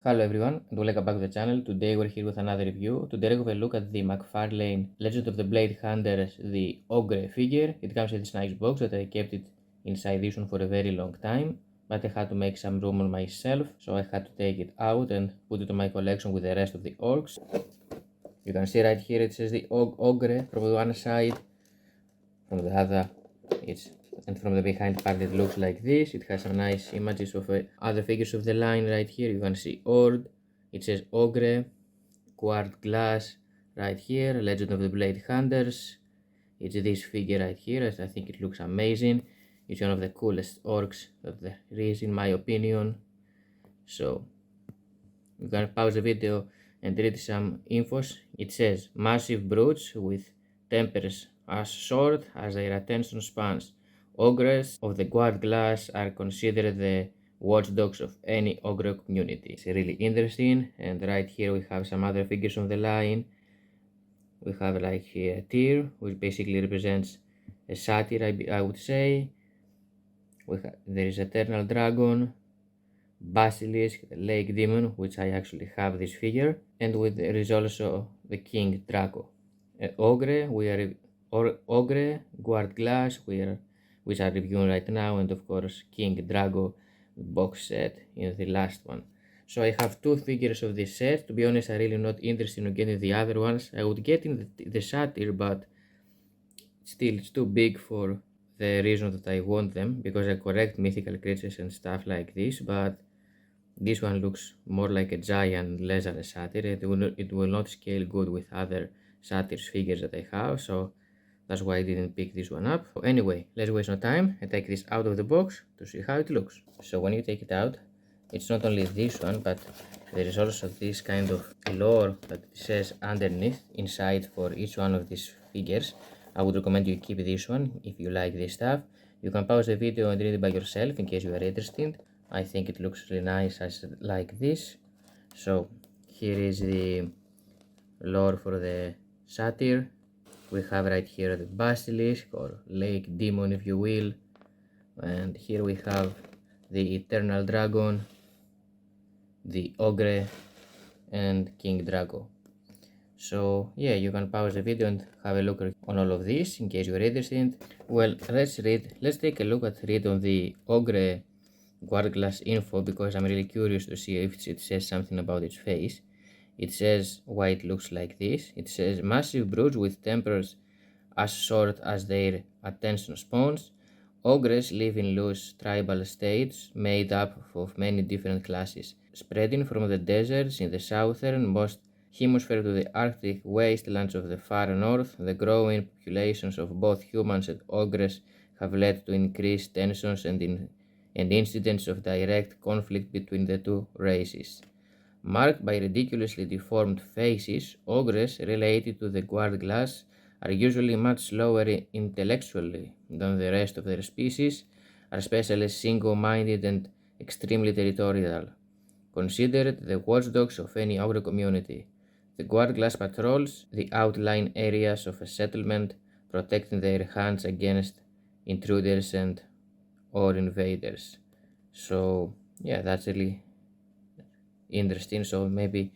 Hello everyone and welcome back to the channel. Today we're here with another review. Today we will look at the McFarlane Legend of the BladeHunters, the Ogre figure. It comes in this nice box that I kept it inside this one for a very long time, but I had to make some room on myself, so I had to take it out and put it on my collection with the rest of the orcs. You can see right here it says the Ogre from the one side, from the other and from the behind part it looks like this. It has some nice images of other figures of the line right here. You can see Ord, it says Ogre, Quart Glass right here, Legend of the BladeHunters. It's this figure right here. I think it looks amazing. It's one of the coolest orcs that there is in my opinion. So you can pause the video and read some infos. It says massive brutes with tempers as short as their attention spans. Ogres of the guard class are considered the watchdogs of any ogre community. It's really interesting, and right here we have some other figures on the line. We have like a tier, which basically represents a satyr, I would say. There is Eternal Dragon, Basilisk, the Lake Demon, which I actually have this figure, and there is also the King Draco. Ogre, Ogre, Guard Glass, which are reviewing right now, and of course King Drago box set in the last one. So I have two figures of this set. To be honest, I'm really not interested in getting the other ones. I would get in the satyr, but still it's too big for the reason that I want them, because I collect mythical creatures and stuff like this, but this one looks more like a giant, less than a satyr. It will not scale good with other satyrs figures that I have, so that's why I didn't pick this one up. So anyway, let's waste no time and take this out of the box to see how it looks. So when you take it out, it's not only this one, but there is also this kind of lore that says underneath, inside for each one of these figures. I would recommend you keep this one if you like this stuff. You can pause the video and read it by yourself in case you are interested. I think it looks really nice as like this. So here is the lore for the satyr. We have right here the basilisk or lake demon, if you will, and here we have the eternal dragon, the ogre, and King Drago. So yeah, you can pause the video and have a look on all of this in case you're interested. Well, let's take a look at on the ogre guard glass info, because I'm really curious to see if it says something about its face. It says why it looks like this. It says massive brutes with tempers as short as their attention spans. Ogres live in loose tribal states made up of many different classes, spreading from the deserts in the southernmost hemisphere to the arctic wastelands of the far north. The growing populations of both humans and ogres have led to increased tensions and incidents of direct conflict between the two races. Marked by ridiculously deformed faces, ogres related to the guard class are usually much slower intellectually than the rest of their species, are especially single-minded and extremely territorial, considered the watchdogs of any ogre community. The guard class patrols the outlying areas of a settlement, protecting their hands against intruders and or invaders. So yeah, that's really interesting. So maybe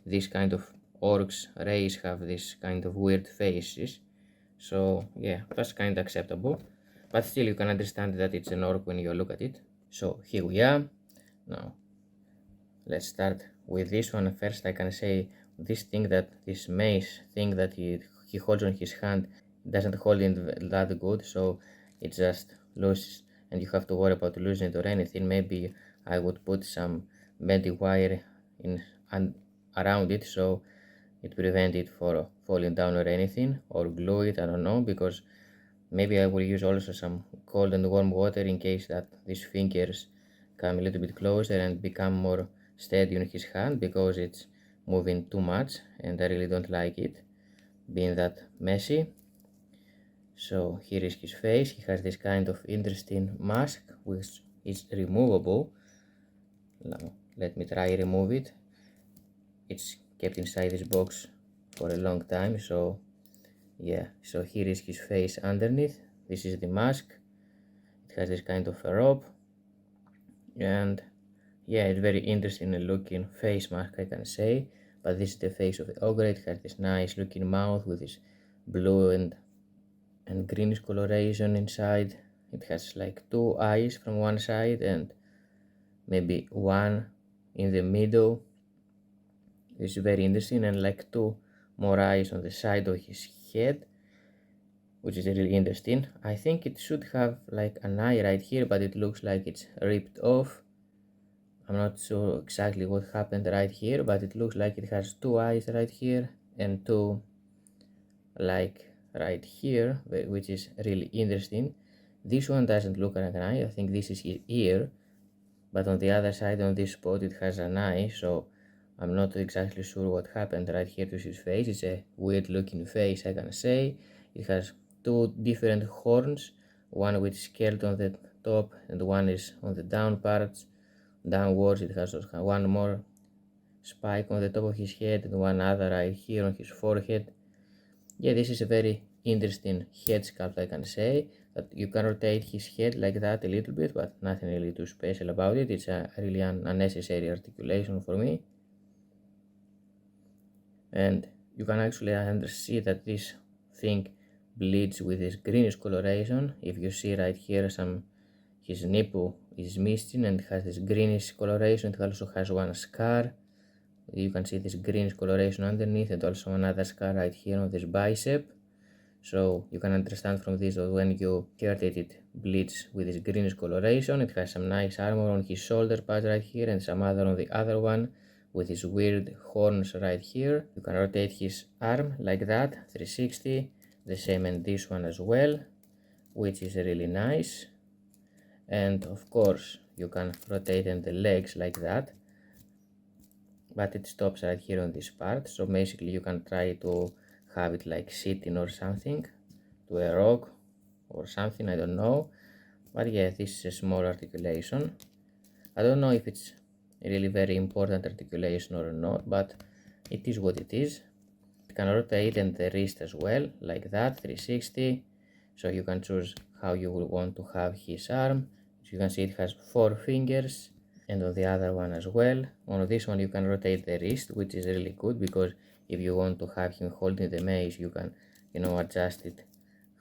this kind of orcs race have this kind of weird faces. So yeah, that's kind of acceptable, but still you can understand that it's an orc when you look at it. So here we are. Now let's start with this one first. I can say this mace thing that he holds on his hand doesn't hold it that good, so it just loses and you have to worry about losing it or anything. Maybe I would put some bendy wire in and around it so it prevent it from falling down or anything, or glue it, I don't know, because maybe I will use also some cold and warm water in case that these fingers come a little bit closer and become more steady on his hand, because it's moving too much and I really don't like it being that messy. So here is his face. He has this kind of interesting mask which is removable. Now let me try remove it. It's kept inside this box for a long time, so yeah. So here is his face underneath. This is the mask. It has this kind of a rope, and yeah, it's very interesting looking face mask, I can say. But this is the face of the ogre. It has this nice looking mouth with this blue and greenish coloration inside. It has like two eyes from one side and maybe one in the middle. It's very interesting, and like two more eyes on the side of his head, which is really interesting. I think it should have like an eye right here, but it looks like it's ripped off. I'm not sure exactly what happened right here, but it looks like it has two eyes right here and two like right here, which is really interesting. This one doesn't look like an eye. I think this is his ear, but on the other side on this spot it has an eye, so I'm not exactly sure what happened right here to his face. It's a weird looking face, I can say. It has two different horns, one with scaled on the top and one is on the down parts. Downwards it has one more spike on the top of his head and one other right here on his forehead. Yeah, this is a very interesting head sculpt, I can say. That you can rotate his head like that a little bit, but nothing really too special about it. It's a really unnecessary articulation for me. And you can actually see that this thing bleeds with this greenish coloration. If you see right here, his nipple is missing and has this greenish coloration. It also has one scar. You can see this greenish coloration underneath and also another scar right here on this bicep. So you can understand from this that when you heard it, it bleeds with this greenish coloration. It has some nice armor on his shoulder pad right here and some other on the other one with his weird horns right here. You can rotate his arm like that, 360, the same in this one as well, which is really nice. And of course you can rotate in the legs like that, but it stops right here on this part. So basically you can try to have it like sitting or something to a rock or something, I don't know. But yeah, this is a small articulation. I don't know if it's really very important articulation or not, but it is what it is. You can rotate in the wrist as well, like that, 360. So you can choose how you will want to have his arm. As you can see, it has 4 fingers, and on the other one as well. On this one you can rotate the wrist, which is really good because if you want to have him holding the mace, you can, adjust it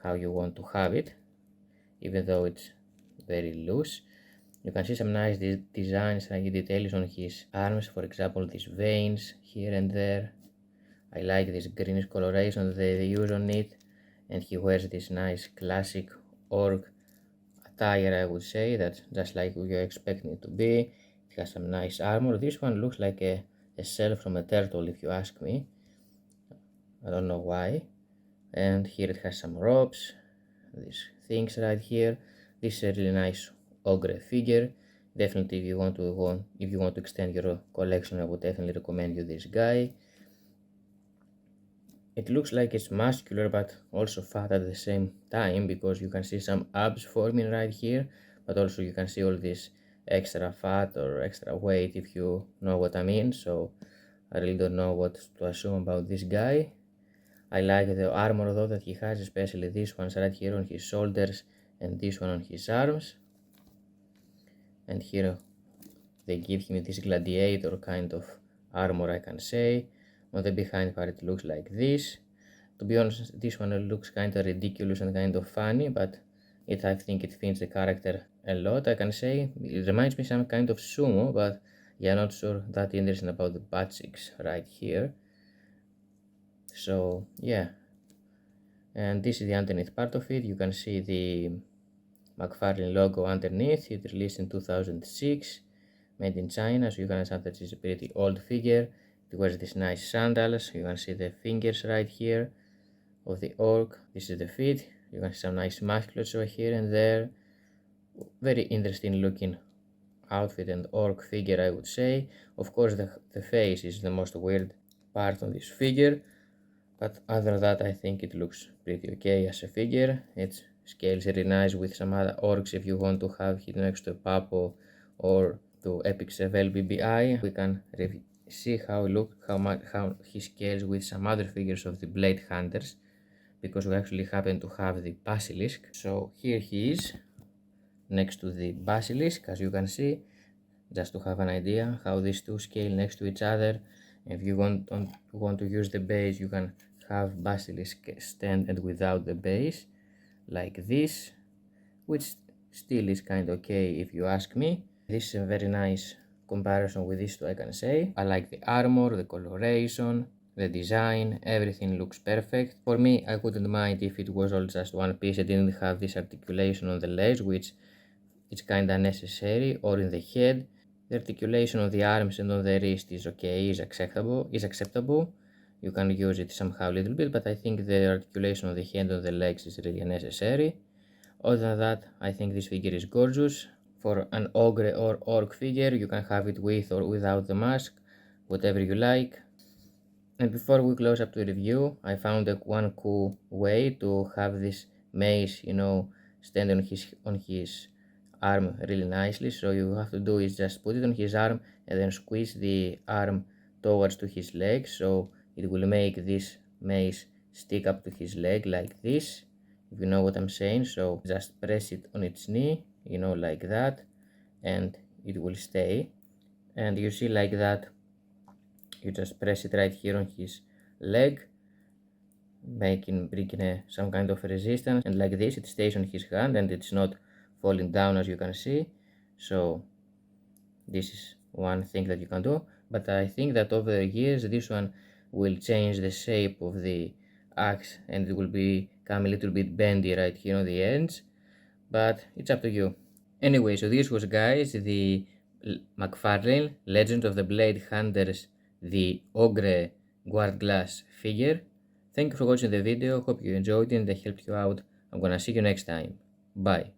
how you want to have it, even though it's very loose. You can see some nice designs and details on his arms, for example these veins here and there. I like this greenish coloration they use on it, and he wears this nice classic orc attire, I would say, that's just like you're expecting it to be. It has some nice armor. This one looks like a shell from a turtle, if you ask me. I don't know why. And here it has some ropes, these things right here. This is a really nice ogre figure. Definitely, if you want to extend your collection, I would definitely recommend you this guy. It looks like it's muscular but also fat at the same time, because you can see some abs forming right here, but also you can see all this extra fat or extra weight, if you know what I mean. So I really don't know what to assume about this guy. I like the armor though that he has, especially this one right here on his shoulders and this one on his arms. And here they give him this gladiator kind of armor, I can say. On the behind part it looks like this. To be honest, this one looks kind of ridiculous and kind of funny, but I think it fits the character a lot, I can say. It reminds me some kind of sumo, but yeah, not sure that interesting about the butt cheeks right here. So yeah, and this is the underneath part of it. You can see the McFarlane logo underneath. It released in 2006, made in China, so you can understand that it's a pretty old figure. It wears these nice sandals. You can see the fingers right here of the orc. This is the feet. You can see some nice musculature here and there. Very interesting looking outfit and orc figure, I would say. Of course the face is the most weird part on this figure, but other than that I think it looks pretty okay as a figure. It scales really nice with some other orcs. If you want to have it next to Papo or to Epic Sevel BBI, we can see how he scales with some other figures of the BladeHunters, because we actually happen to have the basilisk. So here he is next to the basilisk, as you can see. just to have an idea how these two scale next to each other. If you want to use the base, you can have basilisk standard without the base, like this, which still is kind of okay if you ask me. This is a very nice comparison with these two, I can say. I like the armor, the coloration, the design, everything looks perfect. For me, I wouldn't mind if it was all just one piece. I didn't have this articulation on the legs, which is kinda necessary, or in the head. The articulation on the arms and on the wrist is okay, is acceptable. You can use it somehow a little bit, but I think the articulation on the head and on the legs is really necessary. Other than that, I think this figure is gorgeous. For an ogre or orc figure, you can have it with or without the mask, whatever you like. And before we close up the review, I found one cool way to have this mace, stand on his arm really nicely. So you have to do is just put it on his arm and then squeeze the arm towards to his leg, so it will make this mace stick up to his leg like this, if you know what I'm saying. So just press it on its knee, like that, and it will stay. And you see, like that, you just press it right here on his leg, bringing some kind of resistance, and like this it stays on his hand and it's not falling down, as you can see. So this is one thing that you can do, but I think that over the years this one will change the shape of the axe and it will become a little bit bendy right here on the ends, but it's up to you. Anyway, so this was, guys, the McFarlane Legend of the BladeHunters, the Ogre guard glass figure. Thank you for watching the video, hope you enjoyed it and I helped you out. I'm gonna see you next time. Bye.